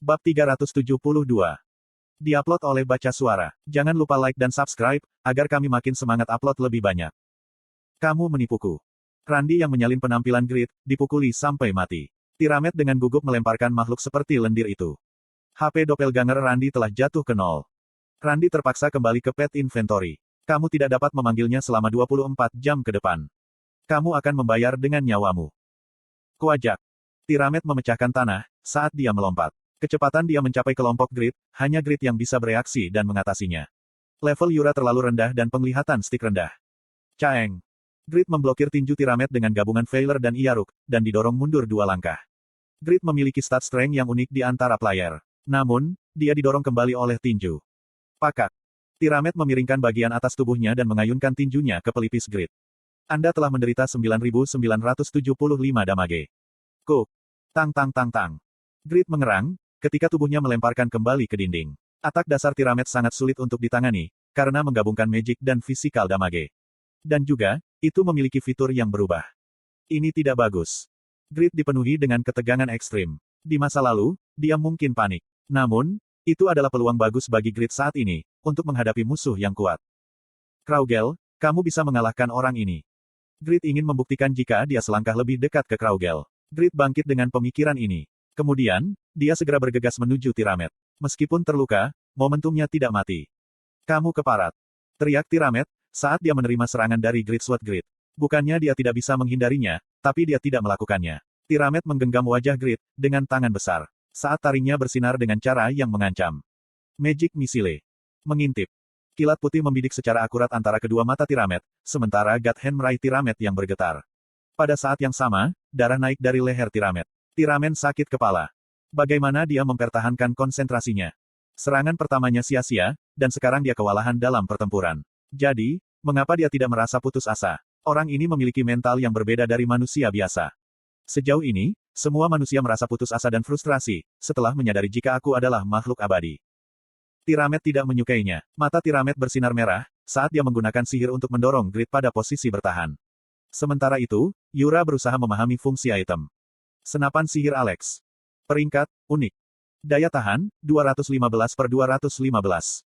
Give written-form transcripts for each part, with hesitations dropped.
Bab 372. Diupload oleh Baca Suara. Jangan lupa like dan subscribe, agar kami makin semangat upload lebih banyak. Kamu menipuku. Randy yang menyalin penampilan Grid, dipukuli sampai mati. Tiramet dengan gugup melemparkan makhluk seperti lendir itu. HP doppelganger Randy telah jatuh ke nol. Randy terpaksa kembali ke pet inventory. Kamu tidak dapat memanggilnya selama 24 jam ke depan. Kamu akan membayar dengan nyawamu. Kuajak. Tiramet memecahkan tanah, saat dia melompat. Kecepatan dia mencapai kelompok Grid, hanya Grid yang bisa bereaksi dan mengatasinya. Level Yura terlalu rendah dan penglihatan stick rendah. Caeng. Grid memblokir tinju Tiramet dengan gabungan Veiler dan Iaruk, dan didorong mundur 2 langkah. Grid memiliki stat strength yang unik di antara player. Namun, dia didorong kembali oleh tinju. Pakak. Tiramet memiringkan bagian atas tubuhnya dan mengayunkan tinjunya ke pelipis Grid. Anda telah menderita 9.975 damage. Cook. Tang tang tang tang. Grid mengerang, ketika tubuhnya melemparkan kembali ke dinding. Atak dasar Tiramet sangat sulit untuk ditangani, karena menggabungkan magic dan physical damage. Dan juga, itu memiliki fitur yang berubah. Ini tidak bagus. Grid dipenuhi dengan ketegangan ekstrim. Di masa lalu, dia mungkin panik. Namun, itu adalah peluang bagus bagi Grid saat ini, untuk menghadapi musuh yang kuat. Kraugel, kamu bisa mengalahkan orang ini. Grid ingin membuktikan jika dia selangkah lebih dekat ke Kraugel. Grid bangkit dengan pemikiran ini. Kemudian, dia segera bergegas menuju Tiramet. Meskipun terluka, momentumnya tidak mati. Kamu keparat. Teriak Tiramet, saat dia menerima serangan dari Grid Sword Grid. Bukannya dia tidak bisa menghindarinya, tapi dia tidak melakukannya. Tiramet menggenggam wajah Grid, dengan tangan besar. Saat taringnya bersinar dengan cara yang mengancam. Magic Missile. Mengintip. Kilat putih membidik secara akurat antara kedua mata Tiramet, sementara God Hand meraih Tiramet yang bergetar. Pada saat yang sama, darah naik dari leher Tiramet. Tiramet sakit kepala. Bagaimana dia mempertahankan konsentrasinya? Serangan pertamanya sia-sia, dan sekarang dia kewalahan dalam pertempuran. Jadi, mengapa dia tidak merasa putus asa? Orang ini memiliki mental yang berbeda dari manusia biasa. Sejauh ini, semua manusia merasa putus asa dan frustrasi, setelah menyadari jika aku adalah makhluk abadi. Tiramet tidak menyukainya. Mata Tiramet bersinar merah, saat dia menggunakan sihir untuk mendorong Grid pada posisi bertahan. Sementara itu, Yura berusaha memahami fungsi item. Senapan sihir Alex. Peringkat, unik. Daya tahan, 215/215.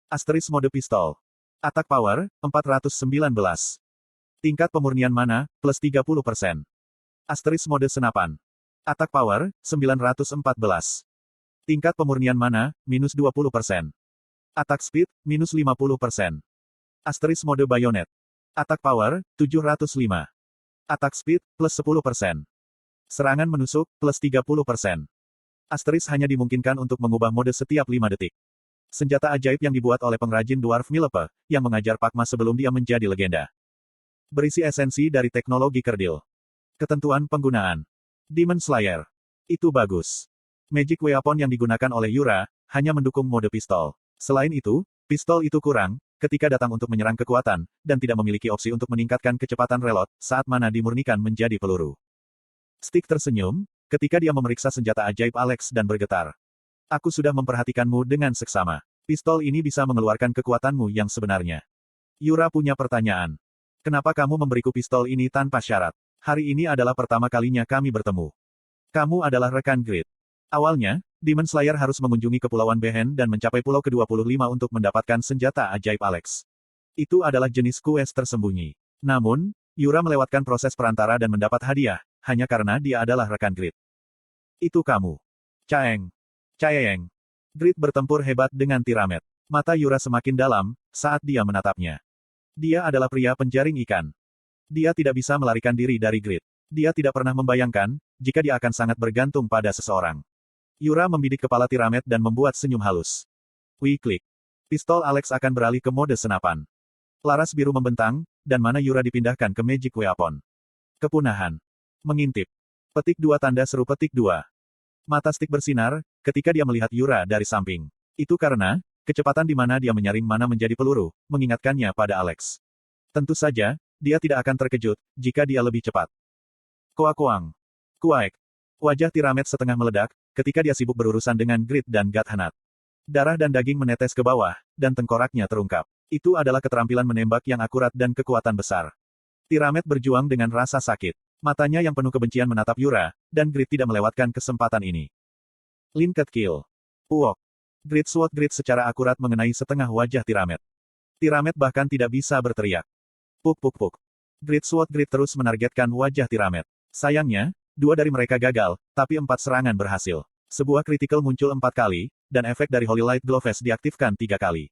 Asterisk mode pistol. Attack power, 419. Tingkat pemurnian mana, plus 30%. Asterisk mode senapan. Attack power, 914. Tingkat pemurnian mana, minus 20%. Attack speed, minus 50%. Asterisk mode bayonet. Attack power, 705. Attack speed, plus 10%. Serangan menusuk, plus 30%. Asterisk hanya dimungkinkan untuk mengubah mode setiap 5 detik. Senjata ajaib yang dibuat oleh pengrajin Dwarf Milepe, yang mengajar Pakma sebelum dia menjadi legenda. Berisi esensi dari teknologi kerdil. Ketentuan penggunaan. Demon Slayer. Itu bagus. Magic weapon yang digunakan oleh Yura, hanya mendukung mode pistol. Selain itu, pistol itu kurang, ketika datang untuk menyerang kekuatan, dan tidak memiliki opsi untuk meningkatkan kecepatan reload, saat mana dimurnikan menjadi peluru. Stick tersenyum, ketika dia memeriksa senjata ajaib Alex dan bergetar. Aku sudah memperhatikanmu dengan seksama. Pistol ini bisa mengeluarkan kekuatanmu yang sebenarnya. Yura punya pertanyaan. Kenapa kamu memberiku pistol ini tanpa syarat? Hari ini adalah pertama kalinya kami bertemu. Kamu adalah rekan Grid. Awalnya, Demon Slayer harus mengunjungi Kepulauan Behen dan mencapai Pulau ke-25 untuk mendapatkan senjata ajaib Alex. Itu adalah jenis quest tersembunyi. Namun, Yura melewatkan proses perantara dan mendapat hadiah, hanya karena dia adalah rekan Grid. Itu kamu. Caeng. Caeng. Grid bertempur hebat dengan Tiramet. Mata Yura semakin dalam, saat dia menatapnya. Dia adalah pria penjaring ikan. Dia tidak bisa melarikan diri dari Grid. Dia tidak pernah membayangkan, jika dia akan sangat bergantung pada seseorang. Yura membidik kepala Tiramet dan membuat senyum halus. Klik. Pistol Alex akan beralih ke mode senapan. Laras biru membentang, dan mana Yura dipindahkan ke magic weapon. Kepunahan. Mengintip. Petik 2 tanda seru petik 2. Mata stick bersinar, ketika dia melihat Yura dari samping. Itu karena, kecepatan di mana dia menyaring mana menjadi peluru, mengingatkannya pada Alex. Tentu saja, dia tidak akan terkejut, jika dia lebih cepat. Koakoang. Kuaek. Wajah Tiramet setengah meledak, ketika dia sibuk berurusan dengan Grid dan God Hanat. Darah dan daging menetes ke bawah, dan tengkoraknya terungkap. Itu adalah keterampilan menembak yang akurat dan kekuatan besar. Tiramet berjuang dengan rasa sakit. Matanya yang penuh kebencian menatap Yura, dan Grid tidak melewatkan kesempatan ini. Linked Kill. Uok. Great Sword Grid secara akurat mengenai setengah wajah Tiramet. Tiramet bahkan tidak bisa berteriak. Puk puk puk. Great Sword Grid terus menargetkan wajah Tiramet. Sayangnya, 2 dari mereka gagal, tapi 4 serangan berhasil. Sebuah critical muncul 4 kali, dan efek dari Holy Light Gloves diaktifkan 3 kali.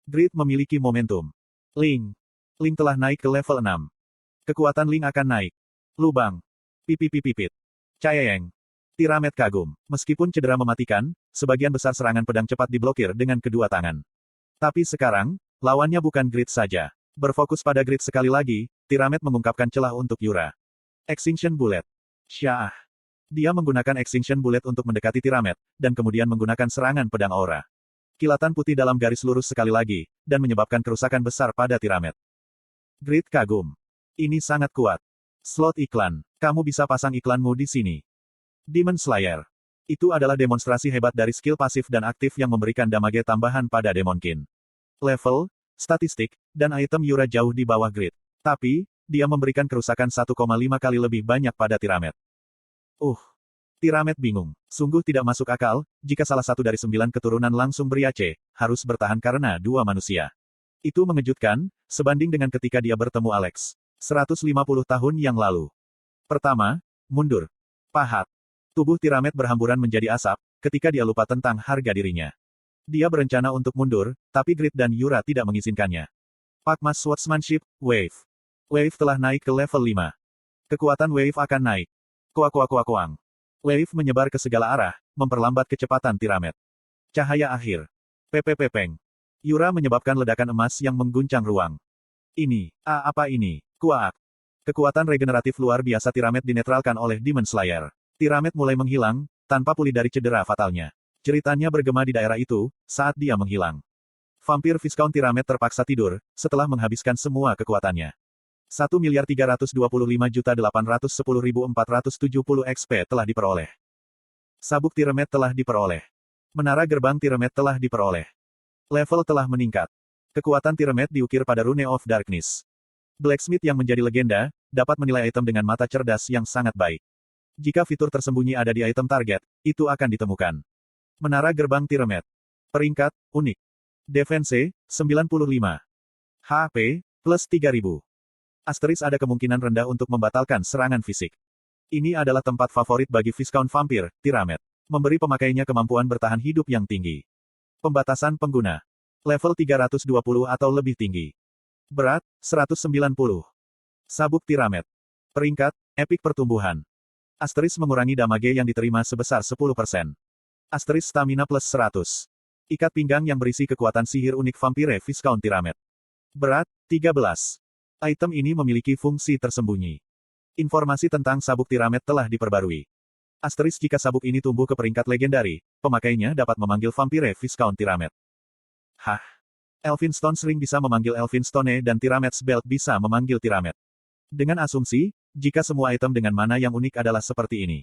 Grid memiliki momentum. Ling. Ling telah naik ke level 6. Kekuatan Ling akan naik. Lubang. Pipipipipit. Cayeng. Tiramet kagum. Meskipun cedera mematikan, sebagian besar serangan pedang cepat diblokir dengan kedua tangan. Tapi sekarang, lawannya bukan Grid saja. Berfokus pada Grid sekali lagi, Tiramet mengungkapkan celah untuk Yura. Extinction Bullet. Syah. Dia menggunakan Extinction Bullet untuk mendekati Tiramet, dan kemudian menggunakan serangan pedang aura. Kilatan putih dalam garis lurus sekali lagi, dan menyebabkan kerusakan besar pada Tiramet. Grid kagum. Ini sangat kuat. Slot iklan. Kamu bisa pasang iklanmu di sini. Demon Slayer. Itu adalah demonstrasi hebat dari skill pasif dan aktif yang memberikan damage tambahan pada Demonkin. Level, statistik, dan item Yura jauh di bawah Grid. Tapi, dia memberikan kerusakan 1,5 kali lebih banyak pada Tiramet. Tiramet bingung. Sungguh tidak masuk akal, jika salah satu dari 9 keturunan langsung beriace, harus bertahan karena 2 manusia. Itu mengejutkan, sebanding dengan ketika dia bertemu Alex. 150 tahun yang lalu. Pertama, mundur. Pahat. Tubuh Tiramet berhamburan menjadi asap, ketika dia lupa tentang harga dirinya. Dia berencana untuk mundur, tapi Grid dan Yura tidak mengizinkannya. Pakmas Swordsmanship, Wave. Wave telah naik ke level 5. Kekuatan Wave akan naik. Kuak-kuak-kuak-kuang. Wave menyebar ke segala arah, memperlambat kecepatan Tiramet. Cahaya akhir. Pepepepeng. Yura menyebabkan ledakan emas yang mengguncang ruang. Apa ini? Kuak. Kekuatan regeneratif luar biasa Tiramet dinetralkan oleh Demon Slayer. Tiramet mulai menghilang, tanpa pulih dari cedera fatalnya. Jeritannya bergema di daerah itu, saat dia menghilang. Vampir Viscount Tiramet terpaksa tidur, setelah menghabiskan semua kekuatannya. 1.325.810.470 XP telah diperoleh. Sabuk Tiramet telah diperoleh. Menara gerbang Tiramet telah diperoleh. Level telah meningkat. Kekuatan Tiramet diukir pada Rune of Darkness. Blacksmith yang menjadi legenda, dapat menilai item dengan mata cerdas yang sangat baik. Jika fitur tersembunyi ada di item target, itu akan ditemukan. Menara gerbang Tiramet. Peringkat, unik. Defense, 95. HP, plus 3000. Asteris ada kemungkinan rendah untuk membatalkan serangan fisik. Ini adalah tempat favorit bagi Viscount Vampir, Tiramet. Memberi pemakainya kemampuan bertahan hidup yang tinggi. Pembatasan pengguna. Level 320 atau lebih tinggi. Berat, 190. Sabuk Tiramet. Peringkat, Epic Pertumbuhan. Asteris mengurangi damage yang diterima sebesar 10%. Asteris stamina plus 100. Ikat pinggang yang berisi kekuatan sihir unik Vampire Viscount Tiramet. Berat, 13. Item ini memiliki fungsi tersembunyi. Informasi tentang sabuk Tiramet telah diperbarui. Asteris jika sabuk ini tumbuh ke peringkat legendari, pemakainya dapat memanggil Vampire Viscount Tiramet. Elphinstone Ring bisa memanggil Elphinstone dan Tiramet's Belt bisa memanggil Tiramet. Dengan asumsi, jika semua item dengan mana yang unik adalah seperti ini.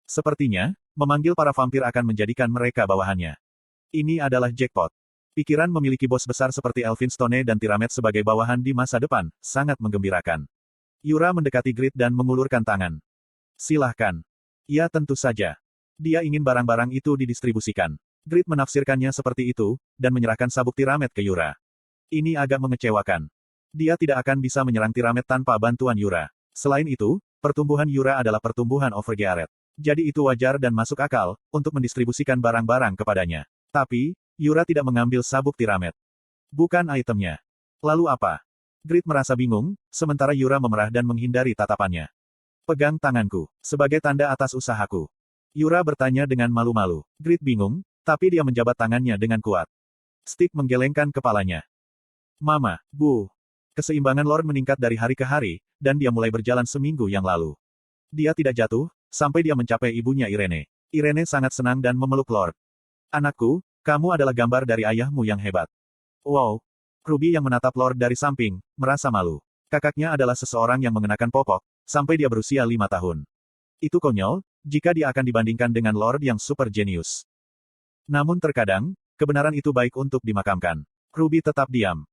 Sepertinya, memanggil para vampir akan menjadikan mereka bawahannya. Ini adalah jackpot. Pikiran memiliki bos besar seperti Elphinstone dan Tiramet sebagai bawahan di masa depan, sangat menggembirakan. Yura mendekati Grid dan mengulurkan tangan. Silahkan. Ya tentu saja. Dia ingin barang-barang itu didistribusikan. Grid menafsirkannya seperti itu, dan menyerahkan sabuk Tiramet ke Yura. Ini agak mengecewakan. Dia tidak akan bisa menyerang Tiramet tanpa bantuan Yura. Selain itu, pertumbuhan Yura adalah pertumbuhan Overgeared. Jadi itu wajar dan masuk akal, untuk mendistribusikan barang-barang kepadanya. Tapi, Yura tidak mengambil sabuk Tiramet. Bukan itemnya. Lalu apa? Grid merasa bingung, sementara Yura memerah dan menghindari tatapannya. Pegang tanganku, sebagai tanda atas usahaku. Yura bertanya dengan malu-malu. Grid bingung, tapi dia menjabat tangannya dengan kuat. Stick menggelengkan kepalanya. Mama, Bu. Keseimbangan Lord meningkat dari hari ke hari, dan dia mulai berjalan seminggu yang lalu. Dia tidak jatuh, sampai dia mencapai ibunya Irene. Irene sangat senang dan memeluk Lord. Anakku, kamu adalah gambar dari ayahmu yang hebat. Wow. Ruby yang menatap Lord dari samping, merasa malu. Kakaknya adalah seseorang yang mengenakan popok, sampai dia berusia 5 tahun. Itu konyol, jika dia akan dibandingkan dengan Lord yang super jenius. Namun terkadang, kebenaran itu baik untuk dimakamkan. Ruby tetap diam.